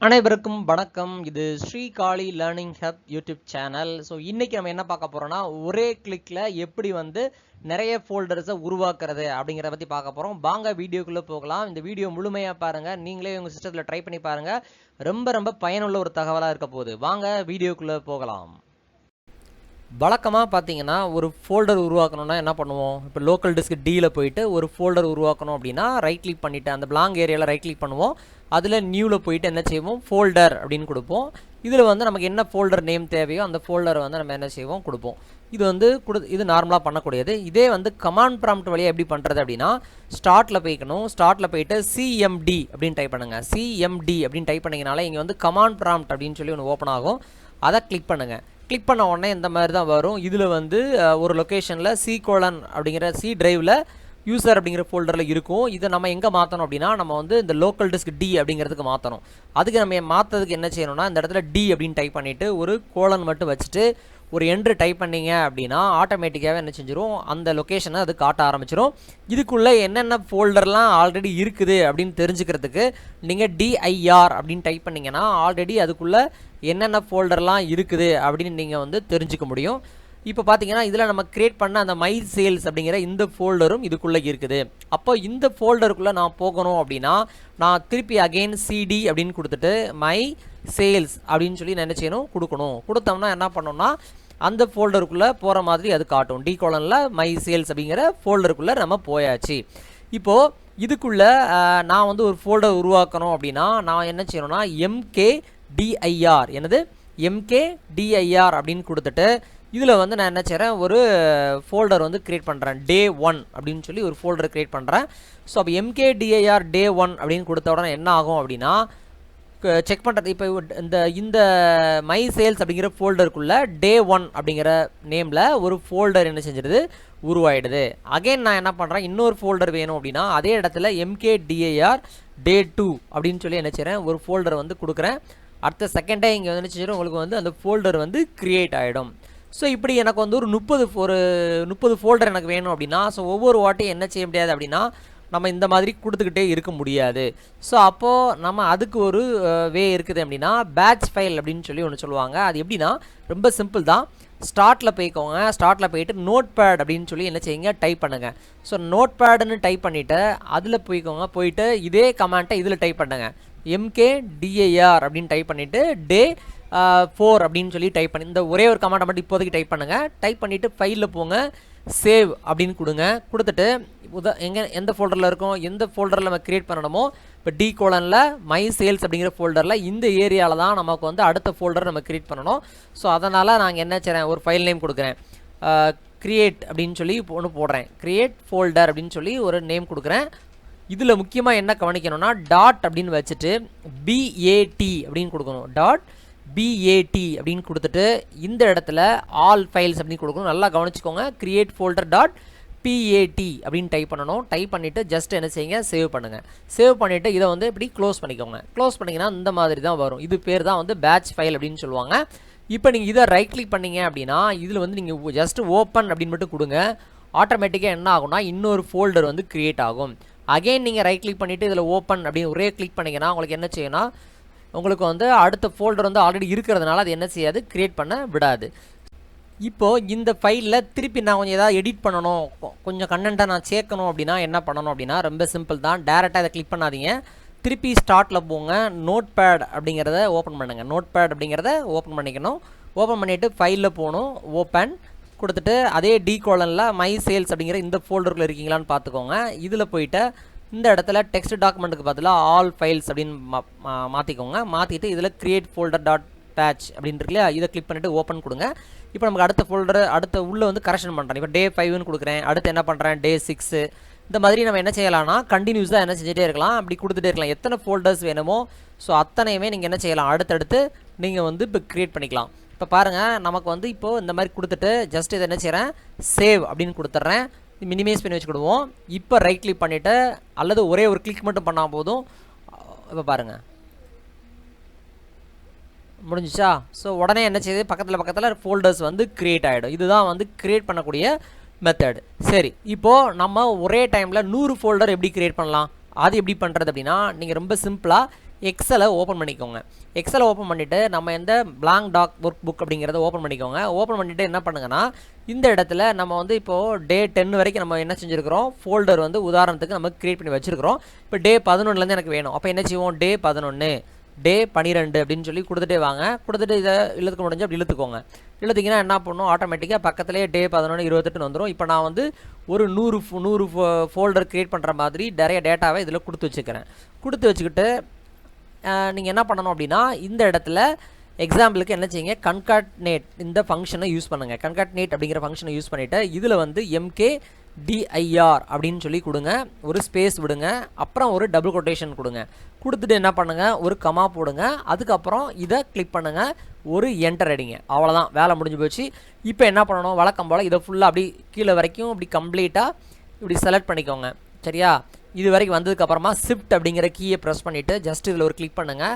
அனைவருக்கும் வணக்கம். இது Srikali learning hub YouTube channel. So இன்னைக்கு நம்ம என்ன பார்க்க போறோம்னா, ஒரே கிளிக்ல எப்படி நிறைய ஃபோல்டர்ஸை உருவாக்குறது அப்படிங்கிறத பற்றி பார்க்க போகிறோம். வாங்க வீடியோக்குள்ளே போகலாம். இந்த வீடியோ முழுமையாக பாருங்கள். நீங்களே உங்கள் சிஸ்டத்தில் ட்ரை பண்ணி பாருங்கள். ரொம்ப பயனுள்ள ஒரு தகவலாக இருக்க போகுது. வாங்க வீடியோக்குள்ளே போகலாம். வழக்கமாக பார்த்தீங்கன்னா ஒரு ஃபோல்டர் உருவாக்கணும்னா என்ன பண்ணுவோம்? இப்போ லோக்கல் டிஸ்க் டியில் போயிட்டு ஒரு ஃபோல்டர் உருவாக்கணும் அப்படின்னா ரைட் கிளிக் பண்ணிவிட்டு அந்த பிளாங்க் ஏரியாவில் ரைட் கிளிக் பண்ணுவோம். அதில் நியூவில் போயிட்டு என்ன செய்வோம்? ஃபோல்டர் அப்படின்னு கொடுப்போம். இதில் நமக்கு என்ன ஃபோல்டர் நேம் தேவையோ அந்த ஃபோல்டரை நம்ம என்ன செய்வோம்? கொடுப்போம். இது நார்மலாக பண்ணக்கூடியது. இதே கமாண்ட் ப்ராம்ப்ட் வழியாக எப்படி பண்ணுறது அப்படின்னா, ஸ்டார்ட்டில் போய்க்கணும். ஸ்டார்ட்டில் போயிட்டு சிஎம்டி அப்படின்னு டைப் பண்ணுங்கள். சிஎம்டி அப்படின்னு டைப் பண்ணிங்கனால இங்கே கமாண்ட் ப்ராம்ப்ட் அப்படின்னு சொல்லி ஒன்று ஓப்பன் ஆகும். அதை கிளிக் பண்ணுங்கள். கிளிக் பண்ண உடனே இந்த மாதிரி தான் வரும். இதில் ஒரு லொக்கேஷனில் C:, அப்படிங்கிற C டிரைவில் யூசர் அப்படிங்கிற ஃபோல்டரில் இருக்கும். இதை நம்ம எங்கே மாற்றணும் அப்படின்னா, நம்ம இந்த லோக்கல் டிஸ்க் D அப்படிங்கிறதுக்கு மாற்றணும். அதுக்கு நம்ம மாற்றதுக்கு என்ன செய்யணும்னா, இந்த இடத்துல D அப்படின்னு டைப் பண்ணிவிட்டு ஒரு கோலன் மட்டும் வச்சுட்டு ஒரு என்ட்ரு டைப் பண்ணிங்க அப்படின்னா ஆட்டோமேட்டிக்காகவே என்ன செஞ்சிடும்? அந்த லொக்கேஷனை அது காட்ட ஆரம்பிச்சிடும். இதுக்குள்ளே என்னென்ன ஃபோல்டர்லாம் ஆல்ரெடி இருக்குது அப்படின்னு தெரிஞ்சுக்கிறதுக்கு நீங்கள் DIR அப்படின்னு டைப் பண்ணிங்கன்னா ஆல்ரெடி அதுக்குள்ளே என்னென்ன ஃபோல்டர்லாம் இருக்குது அப்படின்னு நீங்கள் தெரிஞ்சுக்க முடியும். இப்போ பார்த்தீங்கன்னா இதில் நம்ம கிரியேட் பண்ண அந்த மை சேல்ஸ் அப்படிங்கிற இந்த ஃபோல்டரும் இதுக்குள்ளே இருக்குது. அப்போ இந்த ஃபோல்டருக்குள்ளே நான் போகணும் அப்படின்னா நான் திருப்பி அகெயின் CD அப்படின்னு கொடுத்துட்டு மை சேல்ஸ் அப்படின்னு சொல்லி நான் என்ன செய்யணும்? கொடுக்கணும். கொடுத்தோம்னா என்ன பண்ணோம்னா அந்த ஃபோல்டருக்குள்ளே போகிற மாதிரி அது காட்டும். D: மை சேல்ஸ் அப்படிங்கிற ஃபோல்டருக்குள்ளே நம்ம போயாச்சு. இப்போது இதுக்குள்ளே நான் ஒரு ஃபோல்டர் உருவாக்கணும் அப்படின்னா நான் என்ன செய்யணும்னா MKDIR என்னது MKDIR அப்படின்னு கொடுத்துட்டு இதில் நான் என்ன செய்கிறேன்? ஒரு ஃபோல்டர் கிரியேட் பண்ணுறேன். Day 1 அப்படின்னு சொல்லி ஒரு ஃபோல்டர் கிரியேட் பண்ணுறேன். ஸோ அப்போ MKDIR Day 1 அப்படின்னு கொடுத்த உடனே என்ன ஆகும் அப்படின்னா செக் பண்ணுறது. இப்போ இந்த மை சேல்ஸ் அப்படிங்கிற ஃபோல்டருக்குள்ளே Day 1 அப்படிங்கிற நேமில் ஒரு ஃபோல்டர் என்ன செஞ்சிடுது? உருவாயிடுது. அகைன் நான் என்ன பண்ணுறேன்? இன்னொரு ஃபோல்டர் வேணும் அப்படின்னா அதே இடத்துல MKDIR Day 2 அப்படின்னு சொல்லி என்ன செய்கிறேன்? ஒரு ஃபோல்டர் கொடுக்குறேன். அடுத்த செகண்டே இங்கே என்ன செஞ்சிடும்? உங்களுக்கு அந்த ஃபோல்டர் கிரியேட் ஆகிடும். ஸோ இப்படி எனக்கு ஒரு 30 ஃபோல்டர் எனக்கு வேணும் அப்படின்னா ஸோ ஒவ்வொரு வாட்டையும் என்ன செய்ய முடியாது அப்படின்னா நம்ம இந்த மாதிரி கொடுத்துக்கிட்டே இருக்க முடியாது. ஸோ அப்போது நம்ம அதுக்கு ஒரு வே இருக்குது அப்படின்னா பேட்ச் ஃபைல் அப்படின்னு சொல்லி ஒன்று சொல்லுவாங்க. அது எப்படின்னா ரொம்ப சிம்பிள் தான். ஸ்டார்ட்டில் போய்க்கோங்க. ஸ்டார்ட்டில் போயிட்டு நோட் பேட் அப்படின்னு சொல்லி என்ன செய்யுங்க? டைப் பண்ணுங்கள். ஸோ நோட் பேடுன்னு டைப் பண்ணிவிட்டு அதில் போய்க்கோங்க. போயிட்டு இதே கமாண்ட்டை இதில் டைப் பண்ணுங்கள். MKDIR அப்படின்னு டைப் பண்ணிவிட்டு Day 4 அப்படின்னு சொல்லி டைப் பண்ணி இந்த ஒரே ஒரு கமாண்டை மட்டும் இப்போதைக்கு டைப் பண்ணுங்கள். டைப் பண்ணிவிட்டு ஃபைலில் போங்க. சேவ் அப்படின்னு கொடுங்க. கொடுத்துட்டு எந்த ஃபோல்டரில் இருக்கும்? எந்த ஃபோல்டரில் நம்ம கிரியேட் பண்ணணுமோ இப்போ D: மை சேல்ஸ் அப்படிங்கிற ஃபோல்டரில் இந்த ஏரியாவில் தான் நமக்கு அடுத்த ஃபோல்டர் நம்ம கிரியேட் பண்ணணும். ஸோ அதனால் நாங்கள் என்ன செய்கிறேன்? ஒரு ஃபைல் நேம் கொடுக்குறேன். கிரியேட் அப்படின்னு சொல்லி ஒன்று போடுறேன். கிரியேட் ஃபோல்டர் அப்படின்னு சொல்லி ஒரு நேம் கொடுக்குறேன். இதில் முக்கியமாக என்ன கவனிக்கணும்னா டாட் அப்படின்னு வச்சுட்டு BAT அப்படின்னு கொடுக்கணும். .BAT அப்படின்னு கொடுத்துட்டு இந்த இடத்துல ஆல் ஃபைல்ஸ் அப்படின்னு கொடுக்கணும். நல்லா கவனிச்சுக்கோங்க. கிரியேட் ஃபோல்டர் .PAT அப்படின்னு டைப் பண்ணணும். டைப் பண்ணிவிட்டு ஜஸ்ட் என்ன செய்யுங்க? சேவ் பண்ணுங்கள். சேவ் பண்ணிவிட்டு இதை இப்படி க்ளோஸ் பண்ணிக்கோங்க. க்ளோஸ் பண்ணிங்கன்னா இந்த மாதிரி தான் வரும். இது பேர் தான் பேட்ச் ஃபைல் அப்படின்னு சொல்லுவாங்க. இப்போ நீங்கள் இதை ரைட் கிளிக் பண்ணீங்க அப்படின்னா இதில் நீங்கள் ஜஸ்ட் ஓப்பன் அப்படின்னு மட்டும் கொடுங்க. ஆட்டோமேட்டிக்காக என்ன ஆகும்னா இன்னொரு ஃபோல்டர் கிரியேட் ஆகும். அகெயின் நீங்கள் ரைட் கிளிக் பண்ணிவிட்டு இதில் ஓப்பன் அப்படின்னு ஒரே கிளிக் பண்ணிங்கன்னா உங்களுக்கு என்ன செய்யணும்? உங்களுக்கு அடுத்த ஃபோல்டர் ஆல்ரெடி இருக்கிறதுனால அது என்ன செய்யாது? கிரியேட் பண்ண விடாது. இப்போது இந்த ஃபைலில் திருப்பி நான் கொஞ்சம் ஏதாவது எடிட் பண்ணணும், கொஞ்சம் கண்டென்ட்டை நான் சேர்க்கணும் அப்படின்னா என்ன பண்ணணும் அப்படின்னா ரொம்ப சிம்பிள் தான். டேரெக்டாக இதை கிளிக் பண்ணாதீங்க. திருப்பி ஸ்டார்ட்டில் போங்க. நோட் பேட் அப்படிங்கிறத ஓப்பன் பண்ணுங்கள். நோட் பேட் அப்படிங்கிறத ஓப்பன் பண்ணிக்கணும். ஓப்பன் பண்ணிவிட்டு ஃபைலில் போகணும். ஓப்பன் கொடுத்துட்டு அதே D: மை சேல்ஸ் அப்படிங்கிற இந்த ஃபோல்டருக்குள்ளே இருக்கீங்களான்னு பார்த்துக்கோங்க. இதில் போயிட்டு இந்த இடத்துல டெக்ஸ்ட் டாக்குமெண்ட்டுக்கு பதிலாக ஆல் ஃபைல்ஸ் அப்படின்னு மாற்றிக்கோங்க. மாற்றிட்டு இதில் கிரியேட் ஃபோல்டர் .patch அப்படின்னு இருக்குல்லையா? இதை கிளிக் பண்ணிவிட்டு ஓப்பன் கொடுங்க. இப்போ நமக்கு அடுத்த ஃபோல்டர் உள்ளே கரெக்ஷன் பண்ணுறேன். இப்போ Day 5ன்னு கொடுக்குறேன். அடுத்து என்ன பண்ணுறேன்? Day 6 இந்த மாதிரி நம்ம என்ன செய்யலாம்னா கண்டினியூஸாக என்ன செஞ்சுட்டே இருக்கலாம். அப்படி கொடுத்துட்டே இருக்கலாம். எத்தனை ஃபோல்டர்ஸ் வேணுமோ ஸோ அத்தனையுமே நீங்கள் என்ன செய்யலாம்? அடுத்தடுத்து நீங்கள் இப்போ க்ரியேட் பண்ணிக்கலாம். இப்போ பாருங்கள் நமக்கு இப்போது இந்த மாதிரி கொடுத்துட்டு ஜஸ்ட் இதை என்ன செய்கிறேன்? சேவ் அப்படின்னு கொடுத்துட்றேன். மினிமைஸ் பண்ணி வச்சுக்கிடுவோம். இப்போ ரைட் கிளிக் பண்ணிவிட்டு அல்லது ஒரே ஒரு கிளிக் மட்டும் பண்ணால் போதும். இப்போ பாருங்கள் முடிஞ்சிச்சா? ஸோ உடனே என்ன செய்யுது? பக்கத்தில் ஃபோல்டர்ஸ் கிரியேட் ஆகிடும். இதுதான் கிரியேட் பண்ணக்கூடிய மெத்தட். சரி, இப்போது நம்ம ஒரே டைமில் 100 ஃபோல்டர் எப்படி கிரியேட் பண்ணலாம்? அது எப்படி பண்ணுறது அப்படின்னா நீங்கள் ரொம்ப சிம்பிளாக எக்ஸலை ஓப்பன் பண்ணிக்கோங்க. எக்ஸலை ஓப்பன் பண்ணிவிட்டு நம்ம எந்த blank doc ஒர்க் புக் அப்படிங்கிறத ஓப்பன் பண்ணிக்கோங்க. ஓப்பன் பண்ணிவிட்டு என்ன பண்ணுங்கன்னா இந்த இடத்துல நம்ம வந்து இப்போது டே 10 வரைக்கும் நம்ம என்ன செஞ்சுருக்கிறோம், ஃபோல்டர் வந்து உதாரணத்துக்கு நம்ம க்ரியேட் பண்ணி வச்சுருக்கிறோம். இப்போ டே 11லேருந்து எனக்கு வேணும். அப்போ என்ன செய்வோம், டே 11 டே 12 அப்படின்னு சொல்லி கொடுத்துட்டே வாங்க. கொடுத்துட்டு இதை இழுத்துக்க முடிஞ்சு அப்படி இழுத்துக்கோங்க. இழுத்திங்கன்னா என்ன பண்ணும், ஆட்டோமேட்டிக்காக பக்கத்துலேயே டே 11 28 வந்துடும். இப்போ நான் வந்து ஒரு 100 ஃபோல்டர் க்ரியேட் பண்ணுற மாதிரி நிறைய டேட்டாவை இதில் கொடுத்து வச்சுக்கிறேன். கொடுத்து வச்சுக்கிட்டு நீங்கள் என்ன பண்ணணும் அப்படின்னா இந்த இடத்துல எக்ஸாம்பிளுக்கு என்ன செய்யுங்க, கன்காட்னேட் இந்த ஃபங்க்ஷனை யூஸ் பண்ணுங்கள். கன்காட்னேட் அப்படிங்கிற ஃபங்க்ஷனை யூஸ் பண்ணிவிட்டு இதில் வந்து MKDIR அப்படின்னு சொல்லி கொடுங்க, ஒரு ஸ்பேஸ் விடுங்க, அப்புறம் ஒரு டபுள் கொட்டேஷன் கொடுங்க. கொடுத்துட்டு என்ன பண்ணுங்கள், ஒரு கமா போடுங்க. அதுக்கப்புறம் இதை கிளிக் பண்ணுங்கள், ஒரு என்டர் அடிங்க. அவ்வளோதான், வேலை முடிஞ்சு போச்சு. இப்போ என்ன பண்ணணும், வழக்கம் போல் இதை ஃபுல்லாக அப்படி கீழே வரைக்கும் இப்படி கம்ப்ளீட்டாக இப்படி செலக்ட் பண்ணிக்கோங்க. சரியா, இது வரைக்கும் வந்ததுக்கப்புறமா ஷிஃப்ட் அப்படிங்கிற கீயை ப்ரெஸ் பண்ணிவிட்டு ஜஸ்ட் இதில் ஒரு கிளிக் பண்ணுங்கள்.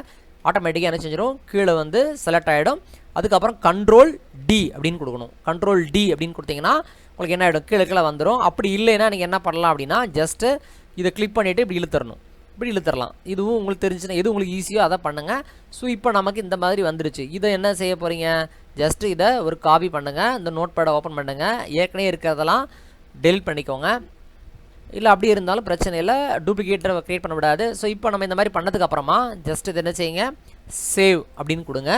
ஆட்டோமேட்டிக்காக என்ன செஞ்சிடும், கீழே வந்து செலக்ட் ஆகிடும். அதுக்கப்புறம் Ctrl D அப்படின்னு கொடுக்கணும். Ctrl D அப்படின்னு கொடுத்தீங்கன்னா உங்களுக்கு என்ன ஆகிடும், கீழே வந்துடும். அப்படி இல்லைன்னா நீங்கள் என்ன பண்ணலாம் அப்படின்னா ஜஸ்ட்டு இதை கிளிக் பண்ணிவிட்டு இப்படி இழுத்துடணும். இப்படி இழுத்துடலாம். இதுவும் உங்களுக்கு தெரிஞ்சுன்னா எது உங்களுக்கு ஈஸியோ அதை பண்ணுங்கள். ஸோ இப்போ நமக்கு இந்த மாதிரி வந்துருச்சு. இதை என்ன செய்ய போகிறீங்க, ஜஸ்ட்டு இதை ஒரு காப்பி பண்ணுங்கள், இந்த நோட் பேடை ஓப்பன் பண்ணுங்கள். ஏற்கனவே இருக்கிறதெல்லாம் டெலிட் பண்ணிக்கோங்க. இல்லை அப்படி இருந்தாலும் பிரச்சனை இல்லை, டூப்ளிகேட்டை க்ரியேட் பண்ண விடாது. ஸோ இப்போ நம்ம இந்த மாதிரி பண்ணதுக்கப்புறமா ஜஸ்ட் இது என்ன செய்யுங்க, சேவ் அப்படின்னு கொடுங்க.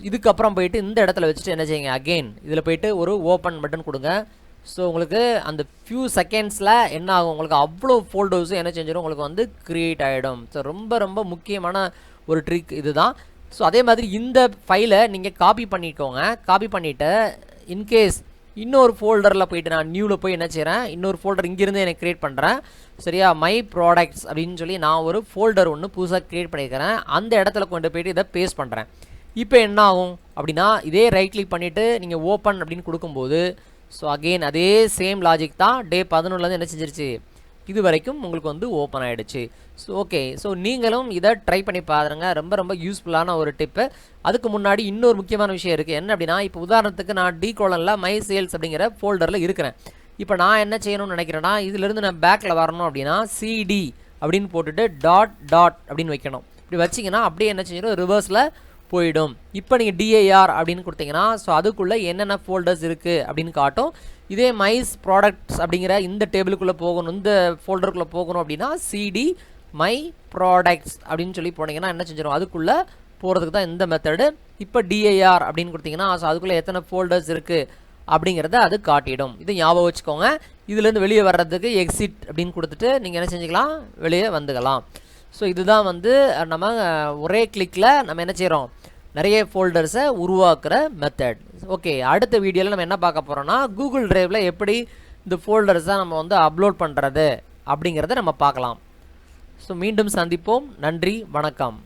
இதுக்கப்புறம் போயிட்டு இந்த இடத்துல வச்சுட்டு என்ன செய்யுங்க, அகெயின் இதில் போயிட்டு ஒரு ஓப்பன் பட்டன் கொடுங்க. ஸோ உங்களுக்கு அந்த ஃபியூ செகண்ட்ஸில் என்ன ஆகும், உங்களுக்கு அவ்வளோ ஃபோல்டர்ஸும் என்ன செஞ்சிடும், உங்களுக்கு வந்து க்ரியேட் ஆகிடும். ஸோ ரொம்ப ரொம்ப முக்கியமான ஒரு ட்ரிக் இது தான். ஸோ அதே மாதிரி இந்த ஃபைலை நீங்கள் காப்பி பண்ணிக்கோங்க. காப்பி பண்ணிவிட்டு இன்கேஸ் இன்னொரு ஃபோல்டரில் போயிட்டு நான் நியூவில் போய் என்ன செய்கிறேன், இன்னொரு ஃபோல்டர் இங்கேருந்து எனக்கு க்ரியேட் பண்ணுறேன். சரியா, மை ப்ராடக்ட்ஸ் அப்படின்னு சொல்லி நான் ஒரு ஃபோல்டர் ஒன்று புதுசாக க்ரியேட் பண்ணியிருக்கிறேன். அந்த இடத்துல கொண்டு போய்ட்டு இதை பேஸ்ட் பண்ணுறேன். இப்போ என்ன ஆகும் அப்படின்னா இதே ரைட் கிளிக் பண்ணிவிட்டு நீங்கள் ஓப்பன் அப்படின்னு கொடுக்கும்போது ஸோ அகெயின் அதே சேம் லாஜிக் தான். டே 11லேருந்து என்ன செஞ்சிருச்சு, இது வரைக்கும் உங்களுக்கு வந்து ஓப்பன் ஆகிடுச்சு. ஸோ ஓகே, ஸோ நீங்களும் இதை ட்ரை பண்ணி பாருங்க. ரொம்ப ரொம்ப யூஸ்ஃபுல்லான ஒரு டிப்பு. அதுக்கு முன்னாடி இன்னொரு முக்கியமான விஷயம் இருக்குது. என்ன அப்படின்னா இப்போ உதாரணத்துக்கு நான் D:/ல் மை சேல்ஸ் அப்படிங்கிற ஃபோல்டரில் இருக்கிறேன். இப்போ நான் என்ன செய்யணும்னு நினைக்கிறேன்னா இதிலிருந்து நான் பேக்கில் வரணும் அப்படின்னா CD அப்படின்னு போட்டுட்டு டாட் அப்படின்னு வைக்கணும். இப்படி வச்சிங்கன்னா அப்படியே என்ன செஞ்சிடும், ரிவர்ஸில் போயிடும். இப்போ நீங்கள் DIR அப்படின்னு கொடுத்தீங்கன்னா ஸோ அதுக்குள்ளே என்னென்ன ஃபோல்டர்ஸ் இருக்குது அப்படின்னு காட்டும். இதே மைஸ் ப்ராடக்ட்ஸ் அப்படிங்கிற இந்த டேபிளுக்குள்ளே போகணும், இந்த ஃபோல்டருக்குள்ளே போகணும் அப்படின்னா CD மை ப்ராடக்ட்ஸ் அப்படின்னு சொல்லி போனீங்கன்னா என்ன செஞ்சிடும், அதுக்குள்ளே போகிறதுக்கு தான் இந்த மெத்தடு. இப்போ DIR அப்படின்னு கொடுத்தீங்கன்னா ஸோ அதுக்குள்ளே எத்தனை ஃபோல்டர்ஸ் இருக்குது அப்படிங்கிறத அது காட்டிடும். இதை ஞாபகம் வச்சுக்கோங்க. இதுலேருந்து வெளியே வர்றதுக்கு எக்ஸிட் அப்படின்னு கொடுத்துட்டு நீங்கள் என்ன செஞ்சுக்கலாம், வெளியே வந்துக்கலாம். ஸோ இதுதான் வந்து நம்ம ஒரே கிளிக்கில் நம்ம என்ன செய்கிறோம், நிறைய ஃபோல்டர்ஸை உருவாக்குற மெத்தட். ஓகே, அடுத்த வீடியோவில் நம்ம என்ன பார்க்க போகிறோம்னா கூகுள் டிரைவில் எப்படி இந்த ஃபோல்டர்ஸை நம்ம வந்து அப்லோட் பண்ணுறது அப்படிங்கிறத நம்ம பார்க்கலாம். ஸோ மீண்டும் சந்திப்போம். நன்றி, வணக்கம்.